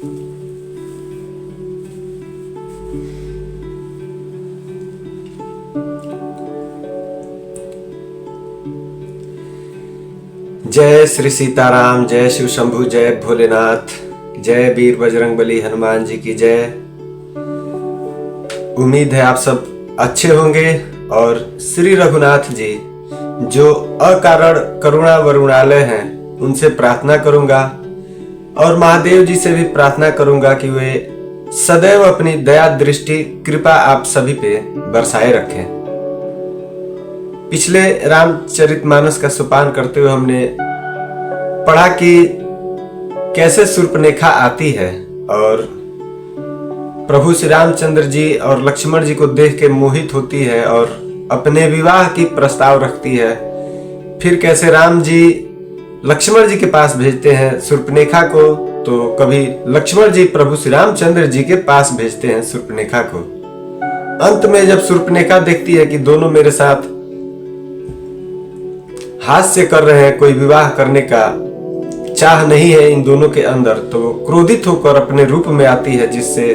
जय श्री सीताराम, जय शिव शंभु, जय भोलेनाथ, जय वीर बजरंगबली हनुमान जी की जय। उम्मीद है आप सब अच्छे होंगे और श्री रघुनाथ जी जो अकारण करुणा वरुणालय हैं उनसे प्रार्थना करूंगा और महादेव जी से भी प्रार्थना करूंगा कि वे सदैव अपनी दया दृष्टि कृपा आप सभी पे बरसाए रखें। पिछले रामचरितमानस का सोपान करते हुए हमने पढ़ा कि कैसे शूर्पणखा आती है और प्रभु श्री रामचंद्र जी और लक्ष्मण जी को देख के मोहित होती है और अपने विवाह की प्रस्ताव रखती है। फिर कैसे राम जी लक्ष्मण जी के पास भेजते हैं शूर्पणखा को, तो कभी लक्ष्मण जी प्रभु श्री रामचंद्र जी के पास भेजते हैं शूर्पणखा को। अंत में जब शूर्पणखा देखती है कि दोनों मेरे साथ हास्य कर रहे हैं, कोई विवाह करने का चाह नहीं है इन दोनों के अंदर, तो क्रोधित होकर अपने रूप में आती है जिससे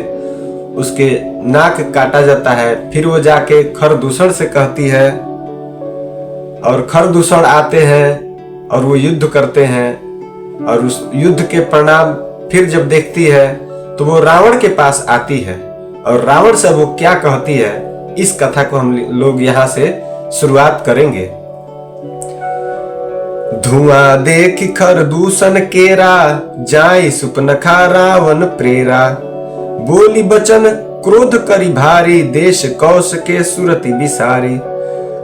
उसके नाक काटा जाता है। फिर वो जाके खरदूषण से कहती है और खरदूषण आते हैं और वो युद्ध करते हैं और उस युद्ध के परिणाम फिर जब देखती है तो वो रावण के पास आती है और रावण से वो क्या कहती है, इस कथा को हम लोग यहाँ से शुरुआत करेंगे। धुआं देख खरदूषण केरा, जाई सुपनखा रावण प्रेरा। बोली बचन क्रोध करी भारी, देश कौश के सुरति विसारी।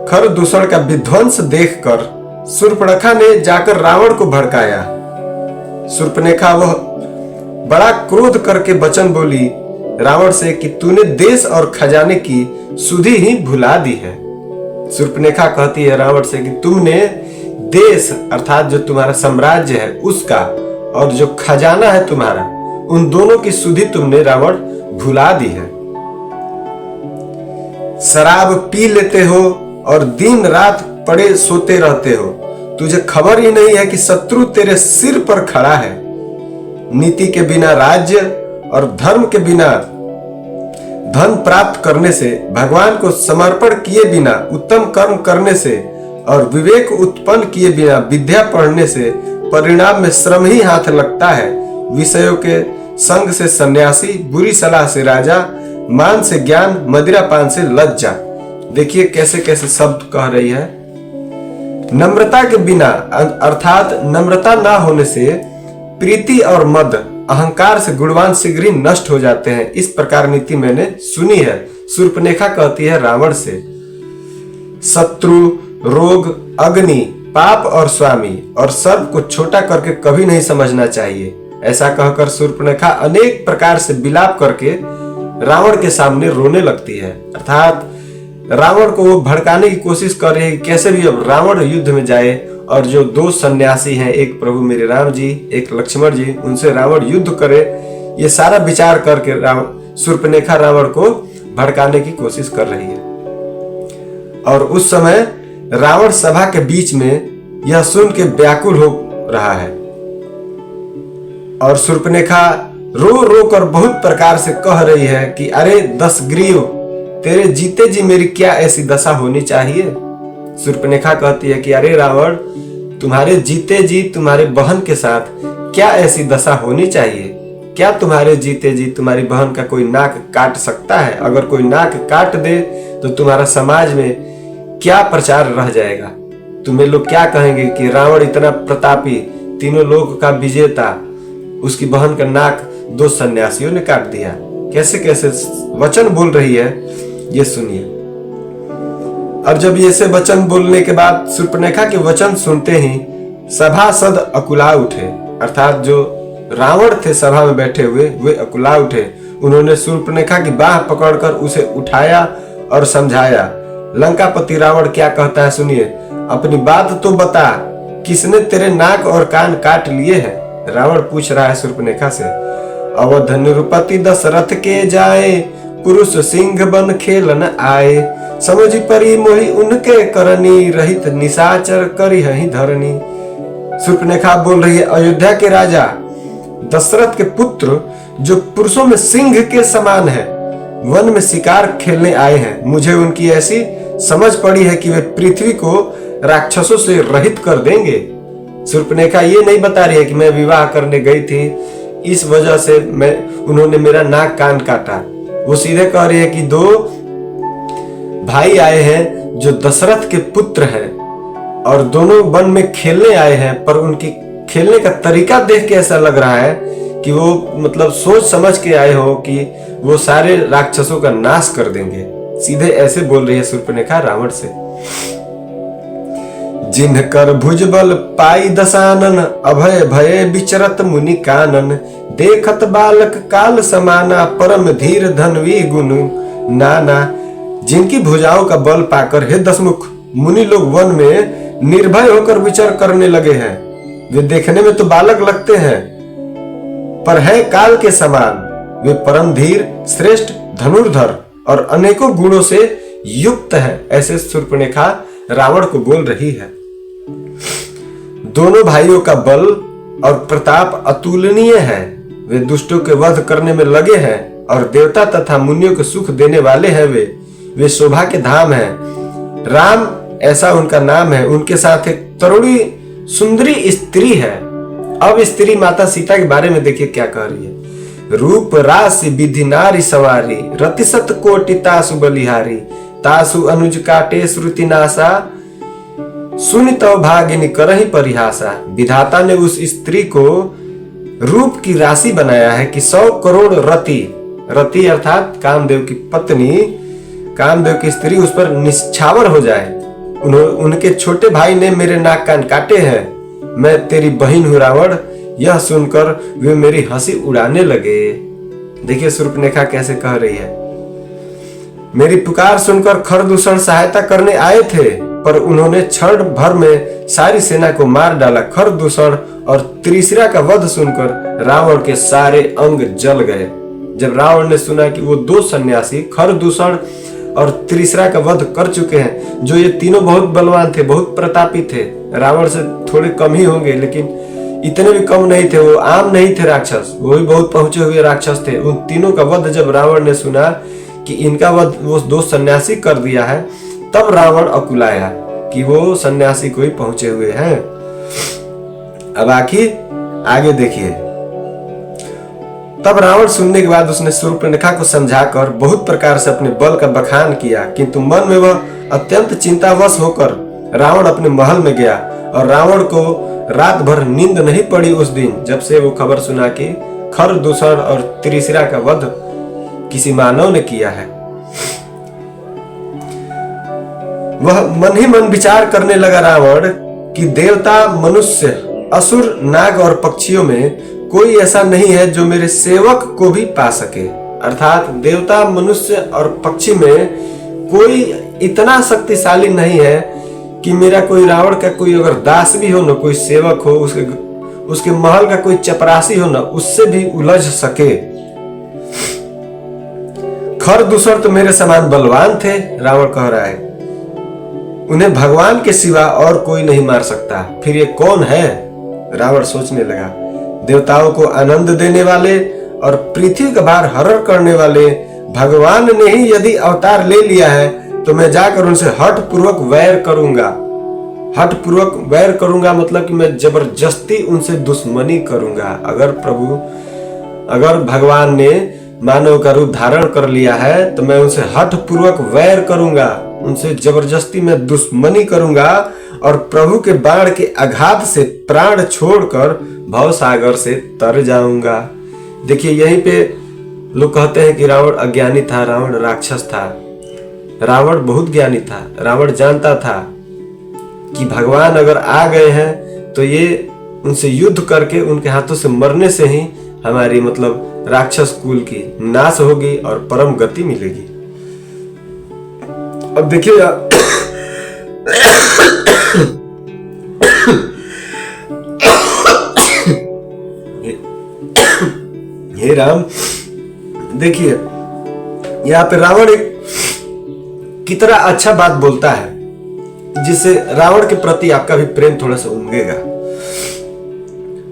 खरदूषण का विध्वंस देखकर शूर्पणखा ने जाकर रावण को भड़काया। शूर्पणखा वह बड़ा क्रोध करके वचन बोली रावण से कि तूने देश और खजाने की सुधि ही भुला दी है। शूर्पणखा कहती है रावण से कि तुमने देश अर्थात जो तुम्हारा साम्राज्य है उसका और जो खजाना है तुम्हारा, उन दोनों की सुधि तुमने रावण भुला दी है। शराब पी लेते हो और दिन रात पड़े सोते रहते हो, तुझे खबर ही नहीं है कि शत्रु तेरे सिर पर खड़ा है। नीति के बिना राज्य और धर्म के बिना धन प्राप्त करने से, भगवान को समर्पण किए बिना उत्तम कर्म करने से और विवेक उत्पन्न किए बिना विद्या पढ़ने से परिणाम में श्रम ही हाथ लगता है। विषयों के संग से सन्यासी, बुरी सलाह से राजा, मान से ज्ञान, मदिरा पान से लज्जा। देखिए कैसे कैसे शब्द कह रही है। नम्रता के बिना अर्थात नम्रता ना होने से प्रीति और मद, अहंकार से गुणवान शीघ्र ही नष्ट हो जाते हैं। इस प्रकार नीति मैंने सुनी है, शूर्पणखा कहती है रावण से। शत्रु, रोग, अग्नि, पाप और स्वामी और सर्प को छोटा करके कभी नहीं समझना चाहिए। ऐसा कहकर शूर्पणखा अनेक प्रकार से विलाप करके रावण के सामने रोने लगती है। अर्थात रावण को वो भड़काने की कोशिश कर रही है कैसे भी अब रावण युद्ध में जाए और जो दो सन्यासी हैं, एक प्रभु मेरे राम जी, एक लक्ष्मण जी, उनसे रावण युद्ध करे। ये सारा विचार करके शूर्पणखा रावण को भड़काने की कोशिश कर रही है। और उस समय रावण सभा के बीच में यह सुन के व्याकुल हो रहा है और शूर्पणखा रो रो कर बहुत प्रकार से कह रही है कि अरे दशग्रीव, तेरे जीते जी मेरी क्या ऐसी दशा होनी चाहिए। शूर्पणखा कहती है कि अरे रावण, तुम्हारे जीते जी तुम्हारे बहन के साथ क्या ऐसी दशा होनी चाहिए। क्या तुम्हारे जीते जी तुम्हारी बहन का कोई नाक काट सकता है? अगर कोई नाक काट दे तो तुम्हारा समाज में क्या प्रचार रह जाएगा। तुम्हें लोग क्या कहेंगे कि रावण इतना प्रतापी, तीनों लोग का विजेता, उसकी बहन का नाक दो सन्यासियों ने काट दिया। कैसे कैसे वचन बोल रही है, ये सुनिए। और जब ये से वचन बोलने के बाद शूर्पणखा के वचन सुनते ही सभासद अकुला उठे, अर्थात जो रावण थे सभा में बैठे हुए वे अकुला उठे। उन्होंने शूर्पणखा की बाह पकड़कर उसे उठाया और समझाया। लंकापति रावण क्या कहता है सुनिए। अपनी बात तो बता, किसने तेरे नाक और कान काट लिए हैं? रावण पूछ रहा है शूर्पणखा से। अवध निरुपति दशरथ के जाए, पुरुष सिंह बन खेलन आए। समझ परी मोहि उनके करनी, रहित निशाचर करी हहि धरनी। शूर्पणखा बोल रही है, अयोध्या के राजा दशरथ के पुत्र जो पुरुषों में सिंह के समान है, वन में शिकार खेलने आए हैं। मुझे उनकी ऐसी समझ पड़ी है कि वे पृथ्वी को राक्षसों से रहित कर देंगे। शूर्पणखा ये नहीं बता रही है कि मैं विवाह करने गई थी, इस वजह से उन्होंने मेरा नाक कान काटा। वो सीधे कह रही है कि 2 भाई आए हैं जो दशरथ के पुत्र हैं और दोनों वन में खेलने आए हैं, पर उनकी खेलने का तरीका देख के ऐसा लग रहा है कि वो मतलब सोच समझ के आए हो कि वो सारे राक्षसों का नाश कर देंगे। सीधे ऐसे बोल रही है शूर्पणखा रावण से। जिनकर भुजबल पाई दशानन, अभय भय विचरत मुनि कानन, देखत बालक काल समाना, परम धीर धनवी गुण नाना। जिनकी भुजाओं का बल पाकर हे दशमुख मुनि लोग वन में निर्भय होकर विचर करने लगे हैं। वे देखने में तो बालक लगते हैं, पर है काल के समान। वे परम धीर, श्रेष्ठ, धनुर्धर और अनेकों गुणों से युक्त है। ऐसे शूर्पणखा रावण को बोल रही है। दोनों भाइयों का बल और प्रताप अतुलनीय है। वे दुष्टों के वध करने में लगे हैं और देवता तथा मुनियों को सुख देने वाले हैं। वे शोभा के धाम हैं। राम ऐसा उनका नाम है। उनके साथ एक तरुणी सुंदरी स्त्री है। अब स्त्री माता सीता के बारे में देखिए क्या कह रही है। रूप राशि विधि नारी सवारी, रतिशत कोटि तासु बलिहारी, तासु अनुज काटे श्रुति नासा, सुनि तव भागिनी करहि परिहासा। विधाता ने उस स्त्री को रूप की राशि बनाया है कि 100 करोड़ रति अर्थात कामदेव की पत्नी, कामदेव की स्त्री उस पर निछावर हो जाए। उनके छोटे भाई ने मेरे नाक कान काटे हैं, मैं तेरी बहन हूं रावण। यह सुनकर वे मेरी हंसी उड़ाने लगे। देखिए शूर्पणखा कैसे कह रही है। मेरी पुकार सुनकर खरदूषण सहायता करने आए थे, पर उन्होंने क्षण भर में सारी सेना को मार डाला। खरदूषण और त्रिशिरा का वध सुनकर रावण के सारे अंग जल गए। जब रावण ने सुना कि वो 2 सन्यासी खरदूषण और त्रिशिरा का वध कर चुके हैं, जो ये तीनों बहुत बलवान थे, बहुत प्रतापी थे, रावण से थोड़े कम ही होंगे लेकिन इतने भी कम नहीं थे, वो आम नहीं थे राक्षस, वो भी बहुत पहुंचे हुए राक्षस थे। उन तीनों का वध जब रावण ने सुना कि इनका वध वो 2 सन्यासी कर दिया है, तब रावण अकुलाया कि वो सन्यासी कोई पहुंचे हुए हैं। अब आगे देखिए। तब रावण सुनने के बाद उसने शूर्पणखा को समझाकर बहुत प्रकार से अपने बल का बखान किया, किंतु मन में वह अत्यंत चिंतावश होकर रावण अपने महल में गया। और रावण को रात भर नींद नहीं पड़ी उस दिन, जब से वो खबर सुना कि खरदूषण और त्रिशिरा का वध किसी मानव ने किया है। वह मन ही मन विचार करने लगा रावण कि देवता, मनुष्य, असुर, नाग और पक्षियों में कोई ऐसा नहीं है जो मेरे सेवक को भी पा सके। अर्थात देवता, मनुष्य और पक्षी में कोई इतना शक्तिशाली नहीं है कि मेरा कोई रावण का कोई अगर दास भी हो ना, कोई सेवक हो, उसके महल का कोई चपरासी हो ना, उससे भी उलझ सके। खरदूषण तो मेरे समान बलवान थे, रावण कह रहा है, उन्हें भगवान के सिवा और कोई नहीं मार सकता। फिर ये कौन है? रावण सोचने लगा। देवताओं को आनंद देने वाले और पृथ्वी का भार हरण करने वाले भगवान ने ही यदि अवतार ले लिया है, तो मैं जाकर उनसे हठ पूर्वक वैर करूंगा। हठ पूर्वक वैर करूंगा मतलब कि मैं जबरदस्ती उनसे दुश्मनी करूंगा। अगर भगवान ने मानव का रूप धारण कर लिया है, तो मैं उनसे हठ पूर्वक वैर करूंगा, उनसे जबरदस्ती मैं दुश्मनी करूंगा और प्रभु के बाण के आघात से प्राण छोड़कर भव सागर से तर जाऊंगा। देखिए यहीं पे लोग कहते हैं कि रावण अज्ञानी था, रावण राक्षस था। रावण बहुत ज्ञानी था। रावण जानता था कि भगवान अगर आ गए हैं तो ये उनसे युद्ध करके उनके हाथों से मरने से ही हमारी मतलब राक्षस कुल की नाश होगी और परम गति मिलेगी। अब देखिए हे राम, देखिए यहाँ पे रावण एक कितना अच्छा बात बोलता है, जिससे रावण के प्रति आपका भी प्रेम थोड़ा सा उमगेगा।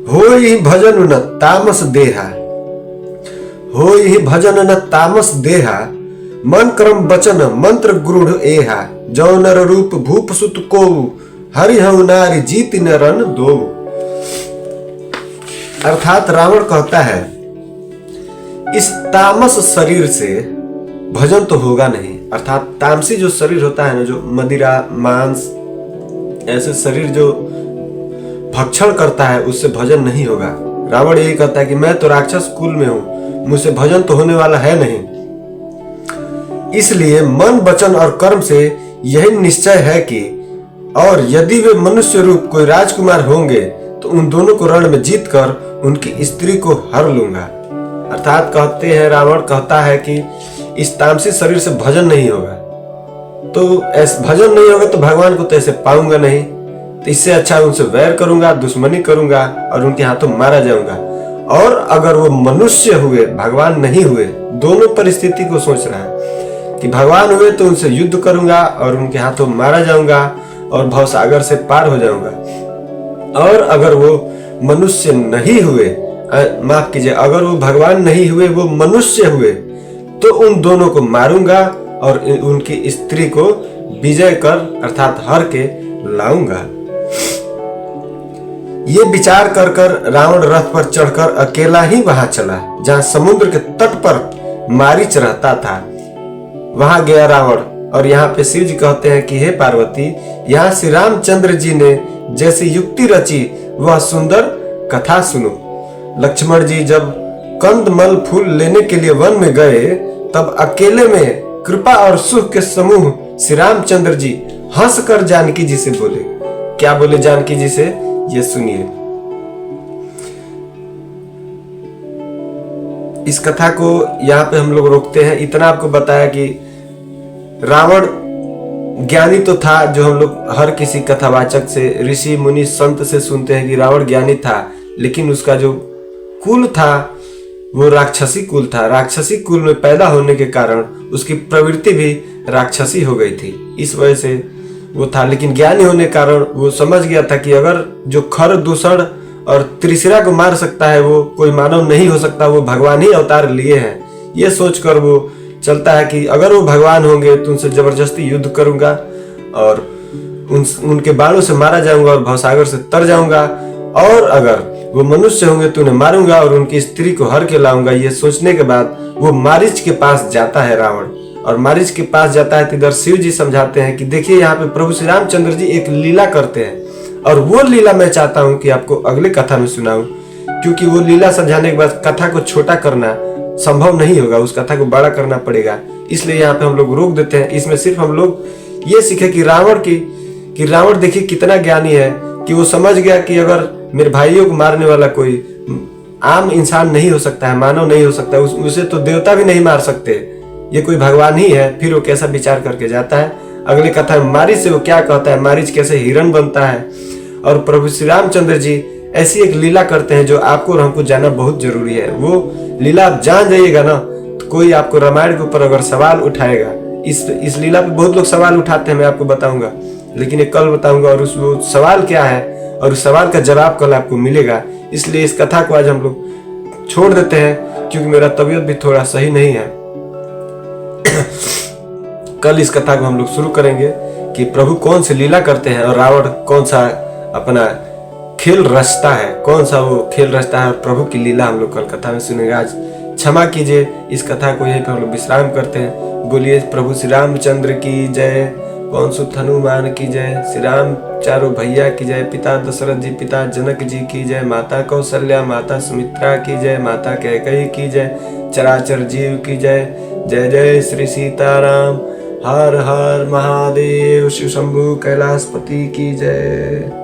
होई भजन न तामस देहा, हो ही भजन न तामस देहा, मन क्रम वचन मंत्र गूढ़ एहा, जो नर रूप भूप सुत को, हरि हऊ नारी जीत न रन दो। अर्थात रावण कहता है इस तामस शरीर से भजन तो होगा नहीं। अर्थात तामसी जो शरीर होता है ना, जो मदिरा मांस ऐसे शरीर जो भक्षण करता है, उससे भजन नहीं होगा। रावण यही कहता है कि मैं तो राक्षस कुल में हूं, मुझसे भजन तो होने वाला है नहीं। इसलिए मन वचन और कर्म से यही निश्चय है कि और यदि वे मनुष्य रूप कोई राजकुमार होंगे तो उन दोनों को रण में जीत कर उनकी स्त्री को हर लूंगा। अर्थात कहते हैं, रावण कहता है कि इस तामसी शरीर से भजन नहीं होगा, तो ऐसे भजन नहीं होगा तो भगवान को तो ऐसे पाऊंगा नहीं, तो इससे अच्छा उनसे वैर करूंगा, दुश्मनी करूंगा और उनके हाथों मारा जाऊंगा। और अगर वो मनुष्य हुए, भगवान नहीं हुए, दोनों परिस्थिति को सोच रहा है कि भगवान हुए तो उनसे युद्ध करूंगा और उनके हाथों मारा जाऊंगा और भवसागर से पार हो जाऊंगा। और अगर वो मनुष्य नहीं हुए, माफ कीजिए, अगर वो भगवान नहीं हुए, वो मनुष्य हुए, तो उन दोनों को मारूंगा और उनकी स्त्री को विजय कर अर्थात हर के लाऊंगा। ये विचार कर कर रावण रथ पर चढ़कर अकेला ही वहां चला जहां समुद्र के तट पर मारीच रहता था। वहां गया रावण और यहाँ पे शिव जी कहते हैं कि हे पार्वती, यहाँ श्री रामचंद्र जी ने जैसी युक्ति रची वह सुंदर कथा सुनो। लक्ष्मण जी जब कंदमल फूल लेने के लिए वन में गए, तब अकेले में कृपा और सुख के समूह श्री रामचंद्र जी हंसकर जानकी जी से बोले। क्या बोले जानकी जी से, ये सुनिए। इस कथा को यहाँ पे हम लोग रोकते हैं। इतना आपको बताया कि रावण ज्ञानी तो था, जो हम लोग हर किसी कथावाचक से, ऋषि मुनि संत से सुनते हैं कि रावण ज्ञानी था, लेकिन उसका जो कुल था वो राक्षसी कुल था। राक्षसी कुल में पैदा होने के कारण उसकी प्रवृत्ति भी राक्षसी हो गई थी, इस वजह से वो था। लेकिन ज्ञानी होने के कारण वो समझ गया था कि अगर जो खर दूषण और त्रिशिरा को मार सकता है वो कोई मानव नहीं हो सकता, वो भगवान ही अवतार लिए हैं। ये सोचकर वो चलता है कि अगर वो भगवान होंगे तो उनसे जबरदस्ती युद्ध करूंगा और उनके बाणों से मारा जाऊंगा और भवसागर से तर जाऊंगा, और अगर वो मनुष्य होंगे तो उन्हें मारूंगा और उनकी स्त्री को हर के लाऊंगा। ये सोचने के बाद वो मारीच के पास जाता है रावण, और मारीच के पास जाता है तो इधर शिव जी समझाते हैं कि देखिए यहाँ पे प्रभु श्री रामचंद्र जी एक लीला करते हैं, और वो लीला मैं चाहता हूँ कि आपको अगले कथा में सुनाऊं, क्योंकि वो लीला समझाने के बाद कथा को छोटा करना संभव नहीं होगा, उस कथा को बड़ा करना पड़ेगा। इसलिए यहाँ पे हम लोग रोक देते हैं। इसमें सिर्फ हम लोग ये सीखे कि रावण देखिए कितना ज्ञानी है कि वो समझ गया कि अगर मेरे भाइयों को मारने वाला कोई आम इंसान नहीं हो सकता है, मानव नहीं हो सकता, उसे तो देवता भी नहीं मार सकते, ये कोई भगवान ही है। फिर वो कैसा विचार करके जाता है। अगली कथा में मारीच से वो क्या कहता है, मारीच कैसे हिरण बनता है। और प्रभु श्री रामचंद्र जी ऐसी एक लीला करते हैं जो आपको और हमको जानना बहुत जरूरी है। वो लीला आप जान जाइएगा ना, तो कोई आपको रामायण के ऊपर अगर सवाल उठाएगा, इस लीला पे बहुत लोग सवाल उठाते हैं, मैं आपको बताऊंगा, लेकिन ये कल बताऊंगा। और उस सवाल क्या है और उस सवाल का जवाब कल आपको मिलेगा। इसलिए इस कथा को आज हम लोग छोड़ देते हैं, क्योंकि मेरा तबीयत भी थोड़ा सही नहीं है। कल इस कथा को हम लोग शुरू करेंगे कि प्रभु कौन सी लीला करते हैं और रावण कौन सा अपना खेल रचता है, कौन सा वो खेल रचता है, और प्रभु की लीला हम लोग कल कथा में सुनेंगे। आज क्षमा कीजिए, इस कथा को यहीं पे हम लोग विश्राम करते हैं। बोलिए प्रभु श्री रामचंद्र की जय, पवन सुत हनुमान की जय, श्री राम चारों भैया की जय, पिता दशरथ जी, पिता जनक जी की जय, माता कौशल्या, माता सुमित्रा की जय, माता कैकेयी की जय, चराचर जीव की जय। जय जय श्री सीताराम। हर हर महादेव। शिव शंभु कैलाशपति की जय।